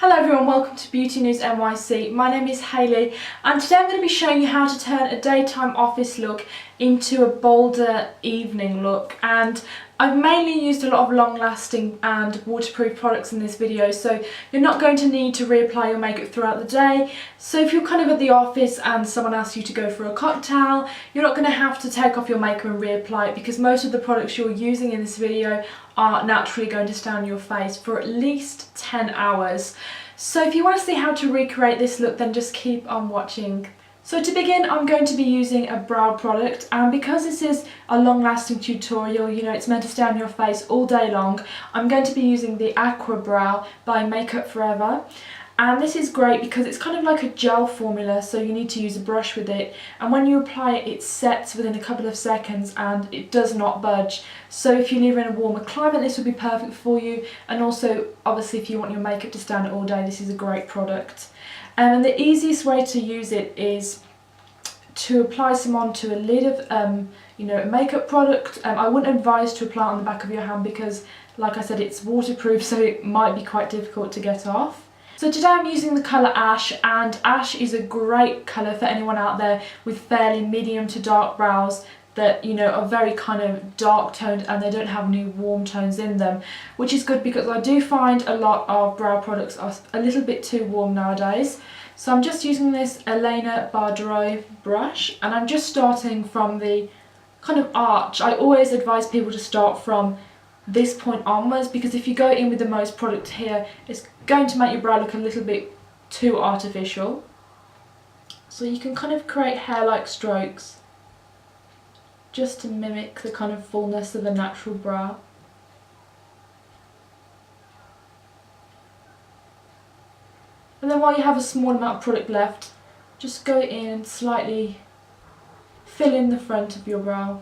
Hello everyone, welcome to Beauty News NYC. My name is Hayley and today I'm going to be showing you how to turn a daytime office look into a bolder evening look. And I've mainly used a lot of long-lasting and waterproof products in this video, so you're not going to need to reapply your makeup throughout the day. So if you're kind of at the office and someone asks you to go for a cocktail, you're not going to have to take off your makeup and reapply it, because most of the products you're using in this video are naturally going to stay on your face for at least 10 hours. So if you want to see how to recreate this look, then just keep on watching. So to begin, I'm going to be using a brow product, and because this is a long-lasting tutorial, you know, it's meant to stay on your face all day long, I'm going to be using the Aqua Brow by Makeup Forever. And this is great because it's kind of like a gel formula, so you need to use a brush with it, and when you apply it, it sets within a couple of seconds and it does not budge. So if you live in a warmer climate, this would be perfect for you, and also obviously if you want your makeup to stand all day, this is a great product. And the easiest way to use it is to apply some onto a lid of a makeup product. I wouldn't advise to apply it on the back of your hand because, like I said, it's waterproof, so it might be quite difficult to get off. So today I'm using the colour Ash, and Ash is a great colour for anyone out there with fairly medium to dark brows that, you know, are very kind of dark toned and they don't have any warm tones in them, which is good because I do find a lot of brow products are a little bit too warm nowadays. So I'm just using this Elena Bardero brush, and I'm just starting from the kind of arch. I always advise people to start from this point onwards, because if you go in with the most product here, it's going to make your brow look a little bit too artificial. So you can kind of create hair-like strokes just to mimic the kind of fullness of a natural brow. And then while you have a small amount of product left, just go in and slightly fill in the front of your brow.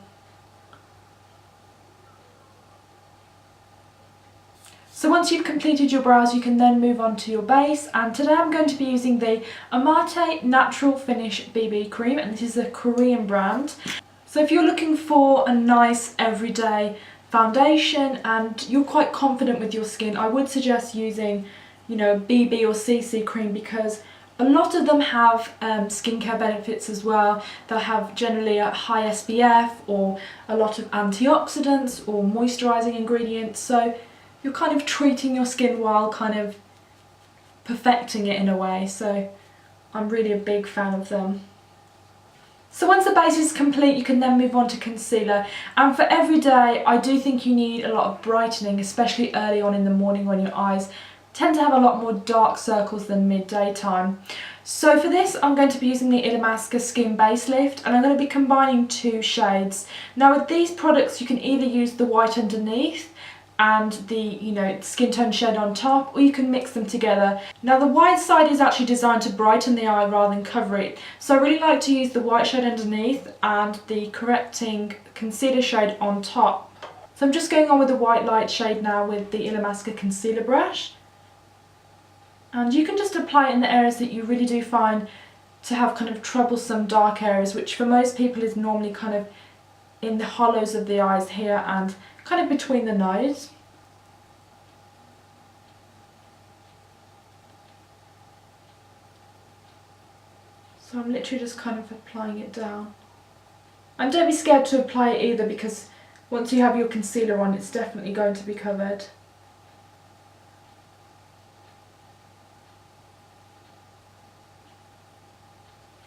So once you've completed your brows, you can then move on to your base, and today I'm going to be using the Amate Natural Finish BB Cream, and this is a Korean brand. So if you're looking for a nice everyday foundation and you're quite confident with your skin, I would suggest using, you know, BB or CC cream, because a lot of them have skincare benefits as well. They'll have generally a high SPF or a lot of antioxidants or moisturising ingredients, so you're kind of treating your skin while kind of perfecting it in a way, so I'm really a big fan of them. So once the base is complete, you can then move on to concealer, and for every day I do think you need a lot of brightening, especially early on in the morning when your eyes tend to have a lot more dark circles than midday time. So for this I'm going to be using the Illamasqua Skin Base Lift, and I'm going to be combining two shades. Now with these products you can either use the white underneath and the, you know, skin tone shade on top, or you can mix them together. Now the white side is actually designed to brighten the eye rather than cover it, so I really like to use the white shade underneath and the correcting concealer shade on top. So I'm just going on with the white light shade now with the Illamasqua concealer brush, and you can just apply it in the areas that you really do find to have kind of troublesome dark areas, which for most people is normally kind of in the hollows of the eyes here and kind of between the nose. So I'm literally just kind of applying it down. And don't be scared to apply it either, because once you have your concealer on, it's definitely going to be covered.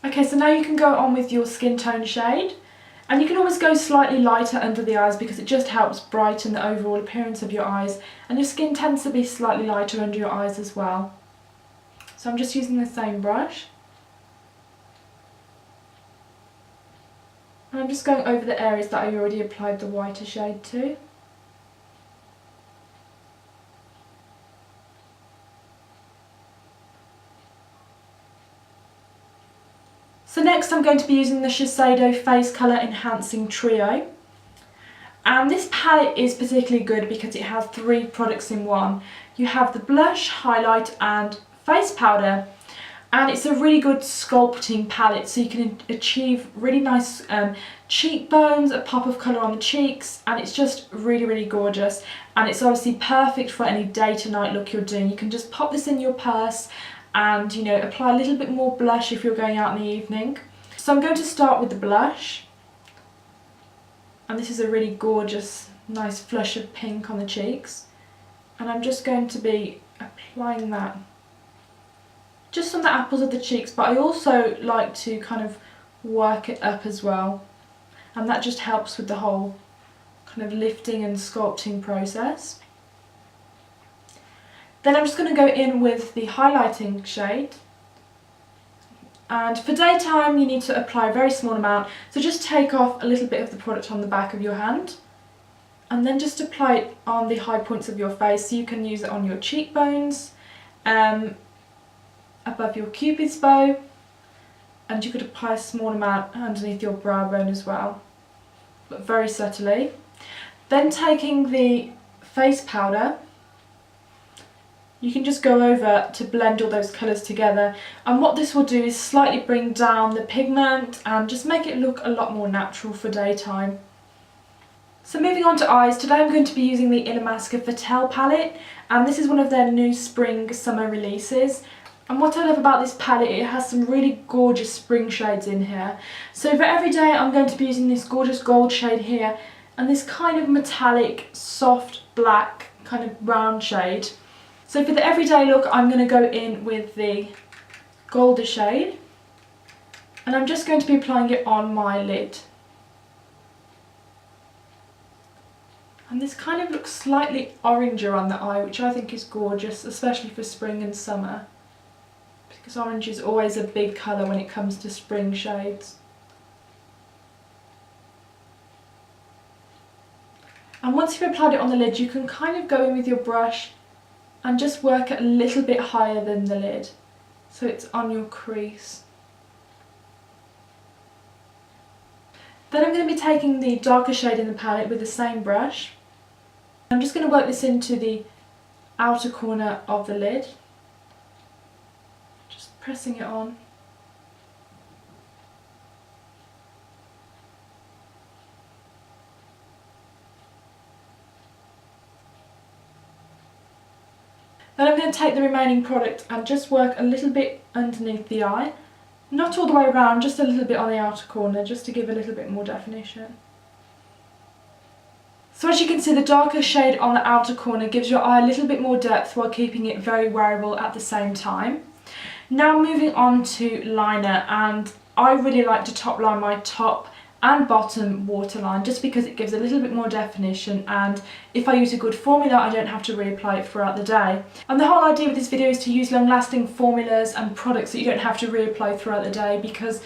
Okay, so now you can go on with your skin tone shade. And you can always go slightly lighter under the eyes because it just helps brighten the overall appearance of your eyes, and your skin tends to be slightly lighter under your eyes as well. So I'm just using the same brush. And I'm just going over the areas that I already applied the whiter shade to. So next I'm going to be using the Shiseido Face Colour Enhancing Trio. And this palette is particularly good because it has three products in one. You have the blush, highlight and face powder. and it's a really good sculpting palette, so you can achieve really nice cheekbones, a pop of colour on the cheeks, and it's just really gorgeous. And it's obviously perfect for any day to night look you're doing. You can just pop this in your purse and, you know, apply a little bit more blush if you're going out in the evening. So I'm going to start with the blush, and this is a really gorgeous nice flush of pink on the cheeks, and I'm just going to be applying that just on the apples of the cheeks, but I also like to kind of work it up as well, and that just helps with the whole kind of lifting and sculpting process. Then I'm just going to go in with the highlighting shade, and for daytime you need to apply a very small amount, so just take off a little bit of the product on the back of your hand and then just apply it on the high points of your face. So you can use it on your cheekbones, above your cupid's bow, and you could apply a small amount underneath your brow bone as well, but very subtly. Then taking the face powder, you can just go over to blend all those colours together, and what this will do is slightly bring down the pigment and just make it look a lot more natural for daytime. So moving on to eyes, today I'm going to be using the Illamasqua Fatale palette, and this is one of their new spring summer releases. And what I love about this palette, it has some really gorgeous spring shades in here. So for every day I'm going to be using this gorgeous gold shade here and this kind of metallic, soft black kind of brown shade. So for the everyday look I'm going to go in with the golder shade, and I'm just going to be applying it on my lid. And this kind of looks slightly oranger on the eye, which I think is gorgeous, especially for spring and summer, because orange is always a big colour when it comes to spring shades. And once you've applied it on the lid, you can kind of go in with your brush and just work it a little bit higher than the lid, so it's on your crease. Then I'm going to be taking the darker shade in the palette with the same brush. I'm just going to work this into the outer corner of the lid, just pressing it on. Then I'm going to take the remaining product and just work a little bit underneath the eye. Not all the way around, just a little bit on the outer corner, just to give a little bit more definition. So as you can see, the darker shade on the outer corner gives your eye a little bit more depth while keeping it very wearable at the same time. Now moving on to liner, and I really like to top line my top and bottom waterline just because it gives a little bit more definition, and if I use a good formula I don't have to reapply it throughout the day. And the whole idea with this video is to use long-lasting formulas and products that you don't have to reapply throughout the day, because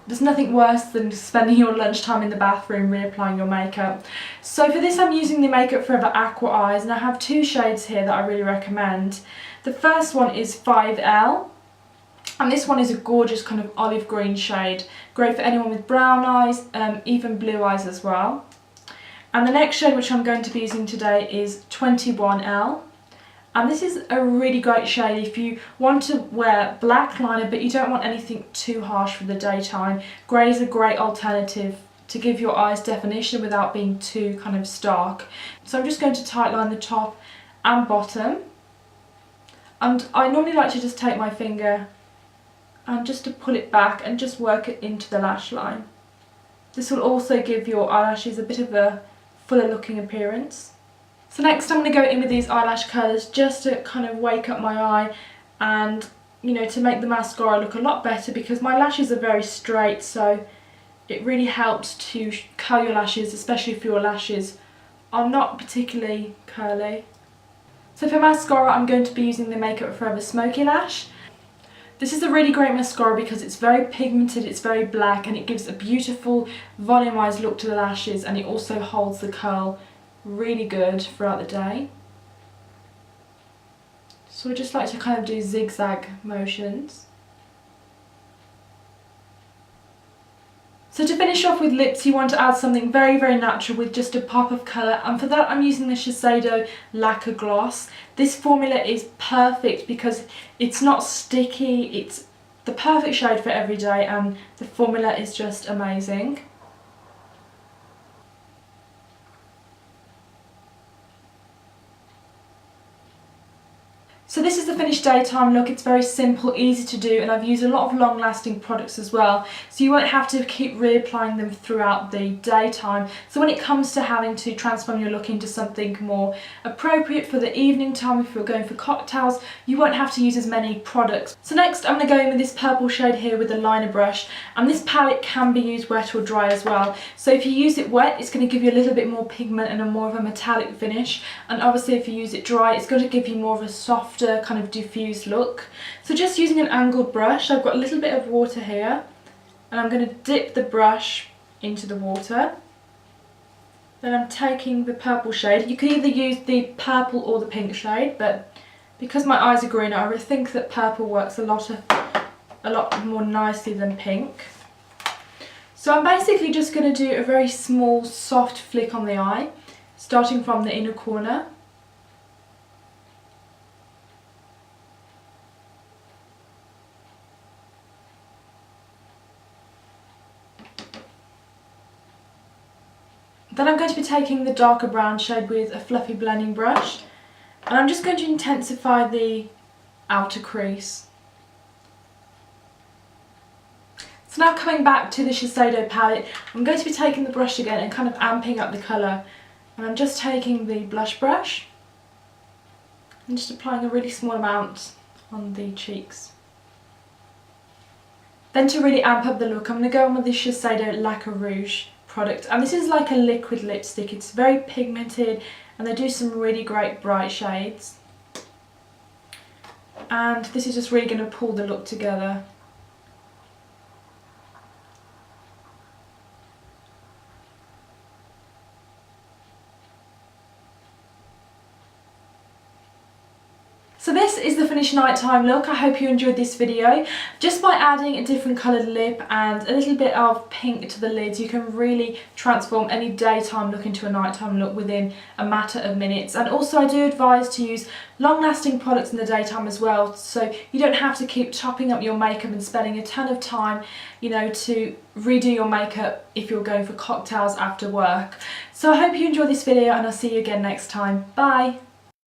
there's nothing worse than spending your lunchtime in the bathroom reapplying your makeup. So for this I'm using the Makeup Forever Aqua Eyes, and I have two shades here that I really recommend. The first one is 5L. And this one is a gorgeous kind of olive green shade, great for anyone with brown eyes, even blue eyes as well. And the next shade which I'm going to be using today is 21L. And this is a really great shade if you want to wear black liner but you don't want anything too harsh for the daytime. Grey is a great alternative to give your eyes definition without being too kind of stark. So I'm just going to tightline the top and bottom. And I normally like to just take my finger and just to pull it back and just work it into the lash line. This will also give your eyelashes a bit of a fuller looking appearance. So next I'm going to go in with these eyelash colours just to kind of wake up my eye and, you know, to make the mascara look a lot better, because my lashes are very straight, so it really helps to curl your lashes, especially if your lashes are not particularly curly. So for mascara I'm going to be using the Makeup Forever Smoky Lash. This is a really great mascara because it's very pigmented, it's very black, and it gives a beautiful volumized look to the lashes, and it also holds the curl really good throughout the day. So I just like to kind of do zigzag motions. So to finish off with lips, you want to add something very, very natural with just a pop of colour, and for that I'm using the Shiseido Lacquer Gloss. This formula is perfect because it's not sticky, it's the perfect shade for every day, and the formula is just amazing. So this is the finished daytime look. It's very simple, easy to do, and I've used a lot of long-lasting products as well, so you won't have to keep reapplying them throughout the daytime. So when it comes to having to transform your look into something more appropriate for the evening time, if you're going for cocktails, you won't have to use as many products. So next I'm going to go in with this purple shade here with a liner brush, and this palette can be used wet or dry as well. So if you use it wet, it's going to give you a little bit more pigment and a more of a metallic finish, and obviously if you use it dry, it's going to give you more of a soft kind of diffused look. So just using an angled brush, I've got a little bit of water here, and I'm going to dip the brush into the water. Then I'm taking the purple shade. You can either use the purple or the pink shade, but because my eyes are green, I think that purple works a lot more nicely than pink. So I'm basically just going to do a very small soft flick on the eye, starting from the inner corner. Then I'm going to be taking the darker brown shade with a fluffy blending brush, and I'm just going to intensify the outer crease. So now coming back to the Shiseido palette, I'm going to be taking the brush again and kind of amping up the colour, and I'm just taking the blush brush and just applying a really small amount on the cheeks. Then to really amp up the look, I'm going to go on with the Shiseido Lacquer Rouge product, and this is like a liquid lipstick. It's very pigmented and they do some really great bright shades, and this is just really going to pull the look together. So this is the finished nighttime look. I hope you enjoyed this video. Just by adding a different coloured lip and a little bit of pink to the lids, you can really transform any daytime look into a nighttime look within a matter of minutes. And also I do advise to use long-lasting products in the daytime as well, so you don't have to keep topping up your makeup and spending a ton of time, you know, to redo your makeup if you're going for cocktails after work. So I hope you enjoyed this video, and I'll see you again next time. Bye!